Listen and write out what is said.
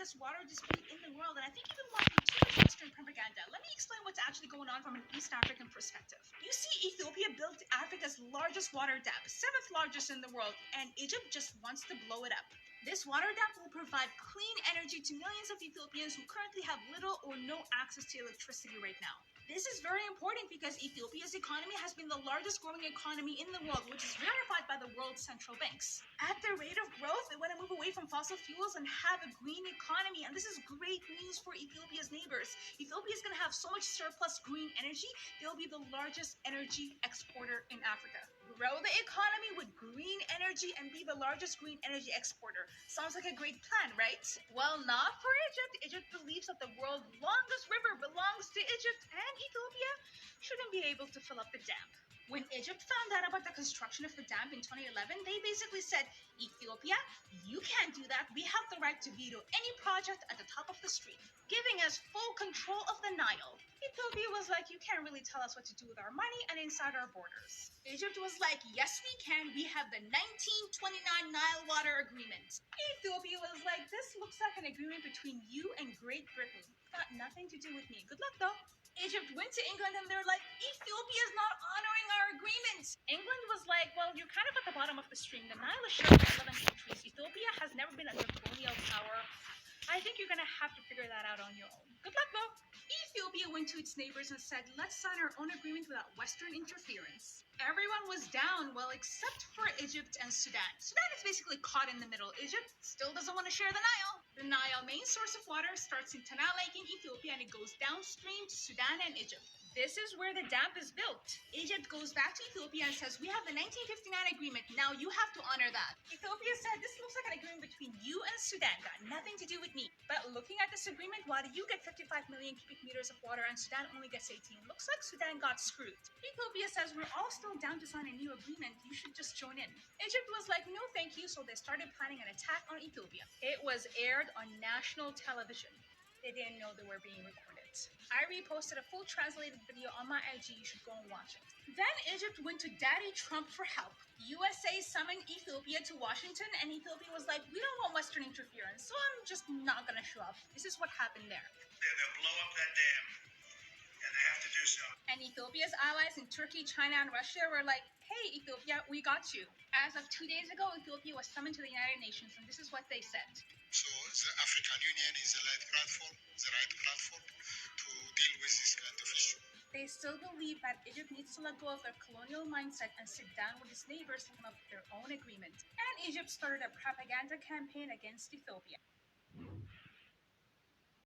biggest water dispute in the world, and I think even watching too much Western propaganda. Let me explain what's actually going on from an East African perspective. You see, Ethiopia built Africa's largest water dam, 7th largest in the world, and Egypt just wants to blow it up. This water dam will provide clean energy to millions of Ethiopians who currently have little or no access to electricity right now. This is very important because Ethiopia's economy has been the largest growing economy in the world, which is verified by the world's central banks. At their rate of growth, they want to move away from fossil fuels and have a green economy, and this is great news for Ethiopia's neighbors. Ethiopia is going to have so much surplus green energy, they'll be the largest energy exporter in Africa. Grow the economy with green energy and be the largest green energy exporter. Sounds like a great plan, right? Well, not for Egypt. Egypt believes that the world's longest river belongs to Egypt, and Ethiopia shouldn't be able to fill up the dam. When Egypt found out about the construction of the dam in 2011, they basically said, Ethiopia, you can't do that. We have the right to veto any project at the top of the street, giving us full control of the Nile. Ethiopia was like, you can't really tell us what to do with our money and inside our borders. Egypt was like, yes we can. We have the 1929 Nile Water Agreement. Ethiopia was like, this looks like an agreement between you and Great Britain. Got nothing to do with me. Good luck though. Egypt went to England and they're like, Ethiopia is not honoring our agreement. England was like, well, you're kind of at the bottom of the stream. The Nile is shared by 11 countries. Ethiopia has never been under colonial power. I think you're going to have to figure that out on your own. Good luck though. Ethiopia went to its neighbors and said, let's sign our own agreement without Western interference. Everyone was down, well, except for Egypt and Sudan. Sudan is basically caught in the middle. Egypt still doesn't want to share the Nile. The Nile, main source of water, starts in Tana Lake in Ethiopia and it goes downstream to Sudan and Egypt. This is where the dam is built. Egypt goes back to Ethiopia and says, we have the 1959 agreement. Now you have to honor that. Ethiopia said, this looks like an agreement between you and Sudan. Got nothing to do with me. But looking at this agreement, why do you get 55 million cubic meters of water and Sudan only gets 18? Looks like Sudan got screwed. Ethiopia says, we're all still down to sign a new agreement. You should just join in. Egypt was like, no thank you. So they started planning an attack on Ethiopia. It was aired on national television. They didn't know they were being recorded. I reposted a full translated video on my IG. You should go and watch it. Then Egypt went to Daddy Trump for help. USA summoned Ethiopia to Washington, and Ethiopia was like, we don't want Western interference, so I'm just not going to show up. This is what happened there. They'll blow up that dam, and they have to do so. And Ethiopia's allies in Turkey, China, and Russia were like, hey, Ethiopia, we got you. As of 2 days ago, Ethiopia was summoned to the United Nations, and this is what they said. So the African Union is the right platform to deal with this kind of issue. They still believe that Egypt needs to let go of their colonial mindset and sit down with its neighbors to come up with their own agreement. And Egypt started a propaganda campaign against Ethiopia.